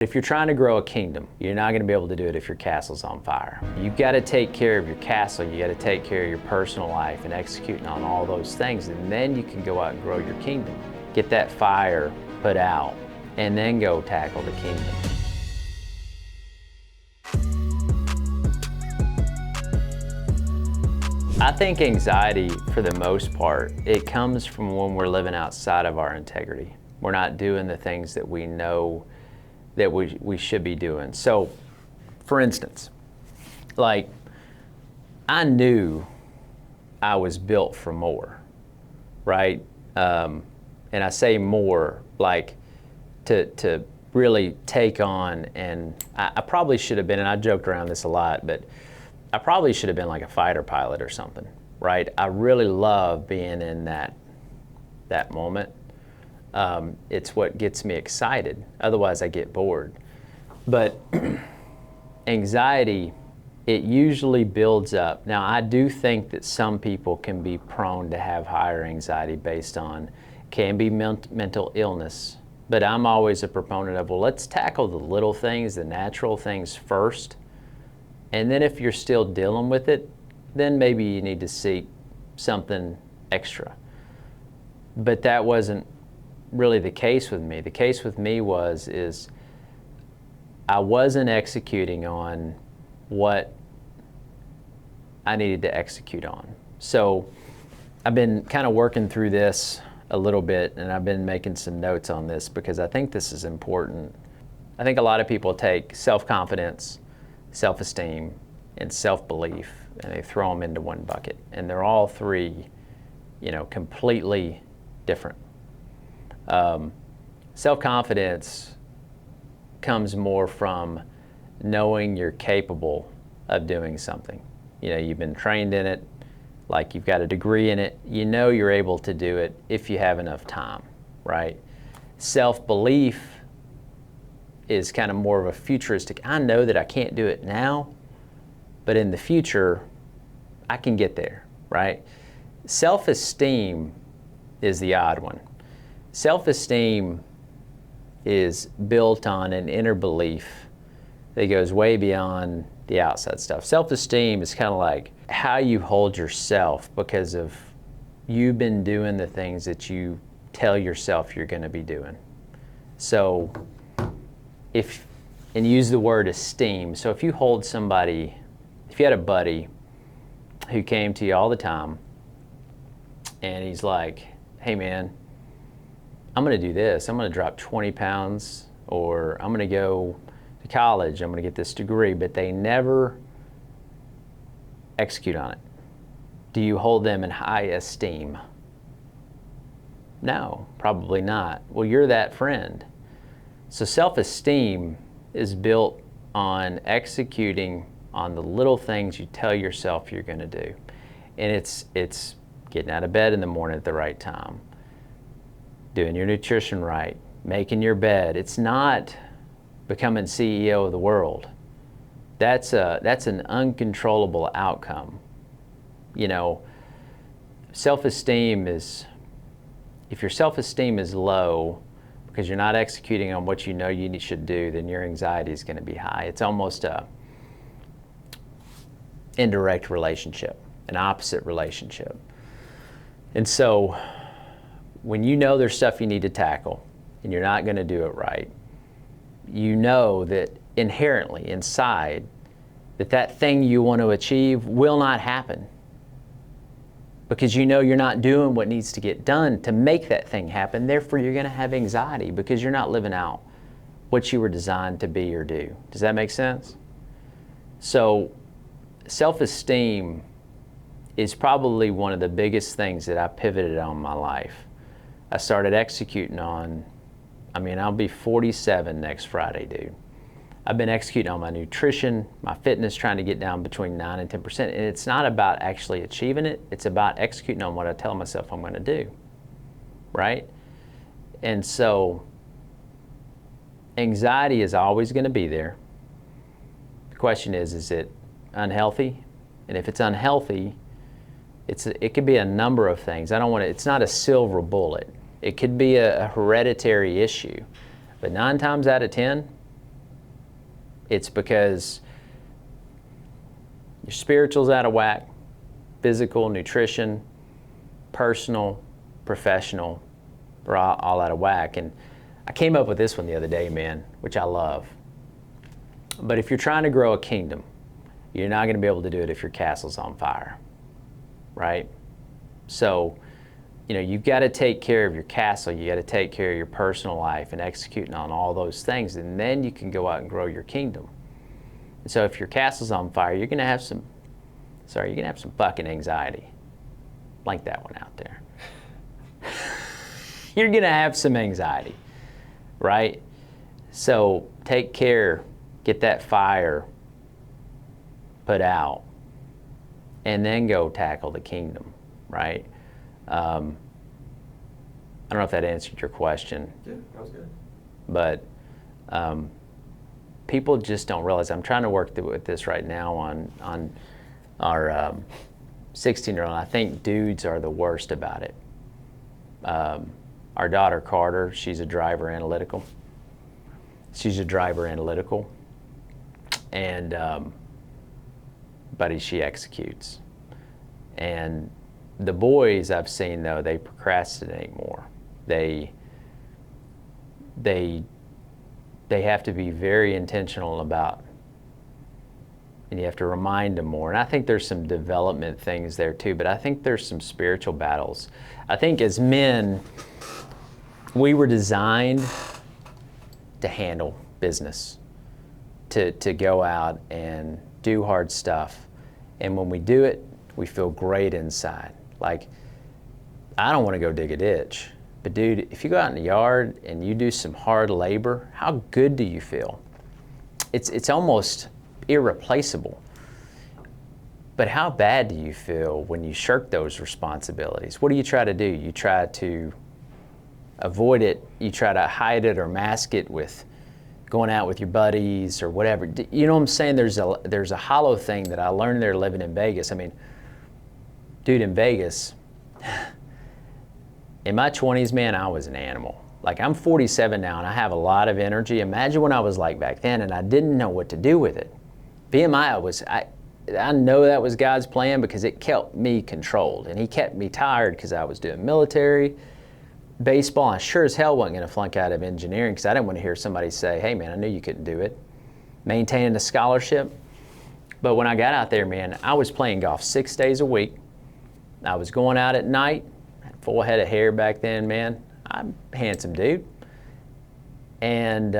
If you're trying to grow a kingdom, you're not going to be able to do it if your castle's on fire. You've got to take care of your castle, you got to take care of your personal life and executing on all those things, and then you can go out and grow your kingdom. Get that fire put out, and then go tackle the kingdom. I think anxiety, for the most part, it comes from when we're living outside of our integrity. We're not doing the things that we know that we should be doing. So, for instance, like, I knew I was built for more, right? And I say more, like, to really take on, and I probably should have been, and I joked around this a lot, but I probably should have been like a fighter pilot or something, right? I really love being in that moment. It's what gets me excited. Otherwise, I get bored. But anxiety, it usually builds up. Now, I do think that some people can be prone to have higher anxiety based on, can be mental illness. But I'm always a proponent of, well, let's tackle the little things, the natural things first. And then if you're still dealing with it, then maybe you need to seek something extra. But that wasn't really the case with me. The case with me is I wasn't executing on what I needed to execute on. So I've been kind of working through this a little bit, and I've been making some notes on this because I think this is important. I think a lot of people take self-confidence, self-esteem, and self-belief, and they throw them into one bucket. And they're all three, completely different. Self-confidence comes more from knowing you're capable of doing something. You've been trained in it, like you've got a degree in it, you're able to do it if you have enough time, right? Self-belief is kind of more of a futuristic, I know that I can't do it now, but in the future, I can get there, right? Self-esteem is the odd one. Self-esteem is built on an inner belief that goes way beyond the outside stuff. Self-esteem is kind of like how you hold yourself because of you've been doing the things that you tell yourself you're going to be doing. So and use the word esteem. So if you hold somebody, if you had a buddy who came to you all the time and he's like, hey man, I'm going to do this. I'm going to drop 20 pounds, or I'm going to go to college. I'm going to get this degree, but they never execute on it. Do you hold them in high esteem? No, probably not. Well, you're that friend. So self-esteem is built on executing on the little things you tell yourself you're going to do. And it's getting out of bed in the morning at the right time, doing your nutrition right, making your bed. It's not becoming CEO of the world. That's an uncontrollable outcome. Self-esteem is, if your self-esteem is low because you're not executing on what you should do, then your anxiety is going to be high. It's almost a indirect relationship, an opposite relationship. And so when there's stuff you need to tackle and you're not going to do it right, that inherently inside that thing you want to achieve will not happen, because you're not doing what needs to get done to make that thing happen. Therefore, you're going to have anxiety because you're not living out what you were designed to be or do. Does that make sense? So self-esteem is probably one of the biggest things that I pivoted on in my life. I started executing on, I'll be 47 next Friday, dude. I've been executing on my nutrition, my fitness, trying to get down between 9 and 10%. And it's not about actually achieving it. It's about executing on what I tell myself I'm going to do, right? And so anxiety is always going to be there. The question is it unhealthy? And if it's unhealthy, it could be a number of things. It's not a silver bullet. It could be a hereditary issue. But 9 times out of 10, It's because your spiritual's out of whack, physical, nutrition, personal, professional, are all out of whack. And I came up with this one the other day, man, which I love. But if you're trying to grow a kingdom, you're not going to be able to do it if your castle's on fire, right? So, you've got to take care of your castle. You got to take care of your personal life and executing on all those things, and then you can go out and grow your kingdom. And so if your castle's on fire, you're going to have some fucking anxiety. Blank that one out there. You're going to have some anxiety, right? So take care, get that fire put out, and then go tackle the kingdom, right? I don't know if that answered your question. Yeah, that was good. But people just don't realize. I'm trying to work with this right now on our 16-year-old. I think dudes are the worst about it. Our daughter Carter, she's a driver analytical. And buddy, she executes. And the boys I've seen, though, they procrastinate more. They have to be very intentional about, and you have to remind them more. And I think there's some development things there too, but I think there's some spiritual battles. I think as men, we were designed to handle business, to go out and do hard stuff. And when we do it, we feel great inside. Like, I don't want to go dig a ditch, but dude, if you go out in the yard and you do some hard labor, how good do you feel? It's almost irreplaceable. But how bad do you feel when you shirk those responsibilities? What do you try to do? You try to avoid it. You try to hide it or mask it with going out with your buddies or whatever. You know what I'm saying? There's a hollow thing that I learned there living in Vegas. I mean, dude, in Vegas, in my 20s, man, I was an animal. Like, I'm 47 now and I have a lot of energy. Imagine what I was like back then, and I didn't know what to do with it. VMI, I know that was God's plan because it kept me controlled, and he kept me tired because I was doing military, baseball. I sure as hell wasn't going to flunk out of engineering because I didn't want to hear somebody say, hey man, I knew you couldn't do it. Maintaining a scholarship. But when I got out there, man, I was playing golf 6 days a week. I was going out at night, had full head of hair back then, man. I'm a handsome dude. And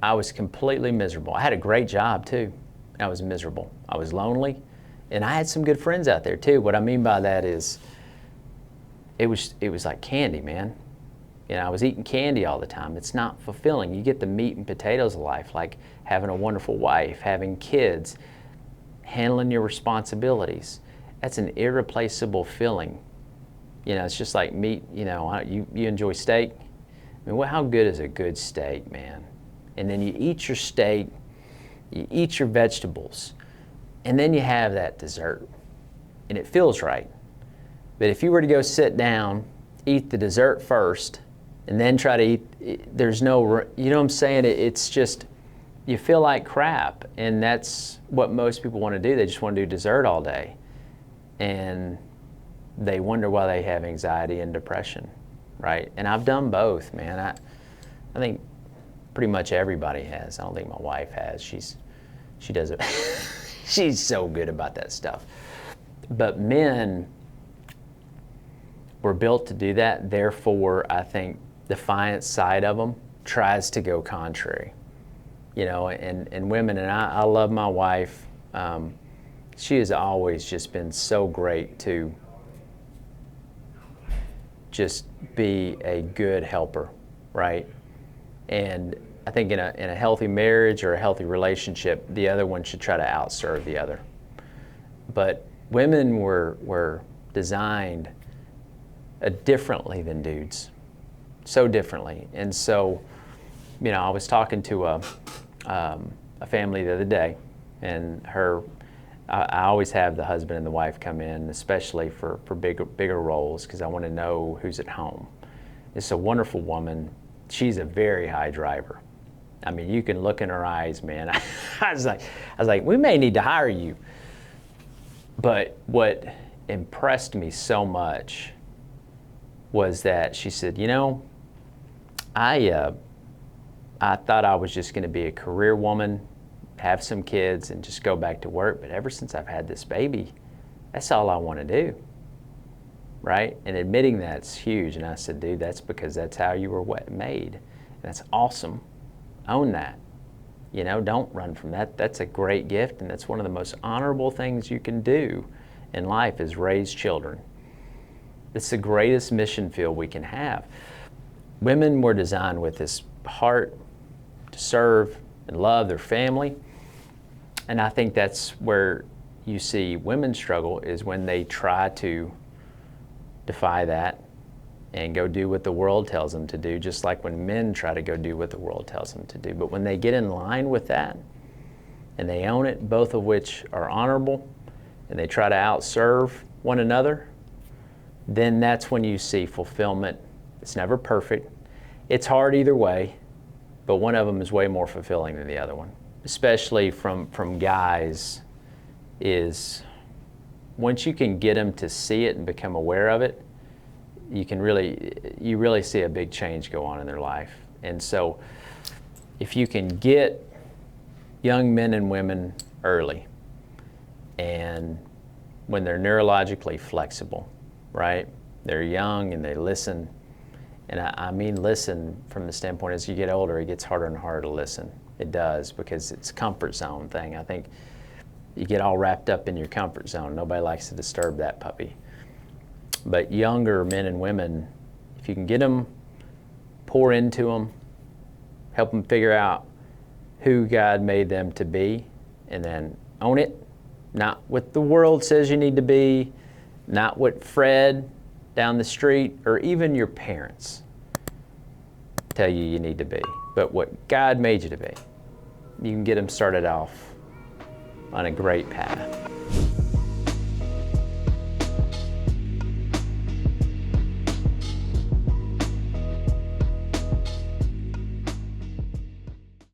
I was completely miserable. I had a great job too. I was miserable. I was lonely. And I had some good friends out there too. What I mean by that is, it was like candy, man. I was eating candy all the time. It's not fulfilling. You get the meat and potatoes of life, like having a wonderful wife, having kids, handling your responsibilities. That's an irreplaceable feeling. It's just like meat. You enjoy steak. I mean, how good is a good steak, man? And then you eat your steak, you eat your vegetables, and then you have that dessert, and it feels right. But if you were to go sit down, eat the dessert first, and then try to eat, there's no, you know what I'm saying? It's just, you feel like crap. And that's what most people want to do. They just want to do dessert all day. And they wonder why they have anxiety and depression, right? And I've done both, man. I think pretty much everybody has. I don't think my wife has. She does it. She's so good about that stuff. But men were built to do that. Therefore, I think the defiant side of them tries to go contrary. And women, and I love my wife. She has always just been so great to just be a good helper, right? And I think in a healthy marriage or a healthy relationship, the other one should try to outserve the other. But women were designed differently than dudes, so differently. And so, I was talking to a family the other day, and I always have the husband and the wife come in, especially for bigger roles, because I want to know who's at home. It's a wonderful woman. She's a very high driver, I mean, you can look in her eyes, man. I was like, we may need to hire you. But what impressed me so much was that she said, you know, I thought I was just going to be a career woman, have some kids, and just go back to work. But ever since I've had this baby, that's all I want to do, right? And admitting that's huge. And I said, dude, that's because that's how you were made. And that's awesome. Own that. You know, don't run from that. That's a great gift, and that's one of the most honorable things you can do in life is raise children. It's the greatest mission field we can have. Women were designed with this heart to serve and love their family. And I think that's where you see women struggle, is when they try to defy that and go do what the world tells them to do, just like when men try to go do what the world tells them to do. But when they get in line with that and they own it, both of which are honorable, and they try to outserve one another, then that's when you see fulfillment. It's never perfect. It's hard either way, but one of them is way more fulfilling than the other one. Especially from guys, is once you can get them to see it and become aware of it, you really see a big change go on in their life. And so if you can get young men and women early, and when they're neurologically flexible, right? They're young and they listen. And I mean listen from the standpoint, as you get older, it gets harder and harder to listen. It does, because it's a comfort zone thing. I think you get all wrapped up in your comfort zone. Nobody likes to disturb that puppy. But younger men and women, if you can get them, pour into them, help them figure out who God made them to be, and then own it. Not what the world says you need to be, not what Fred down the street or even your parents tell you need to be, but what God made you to be. You can get them started off on a great path.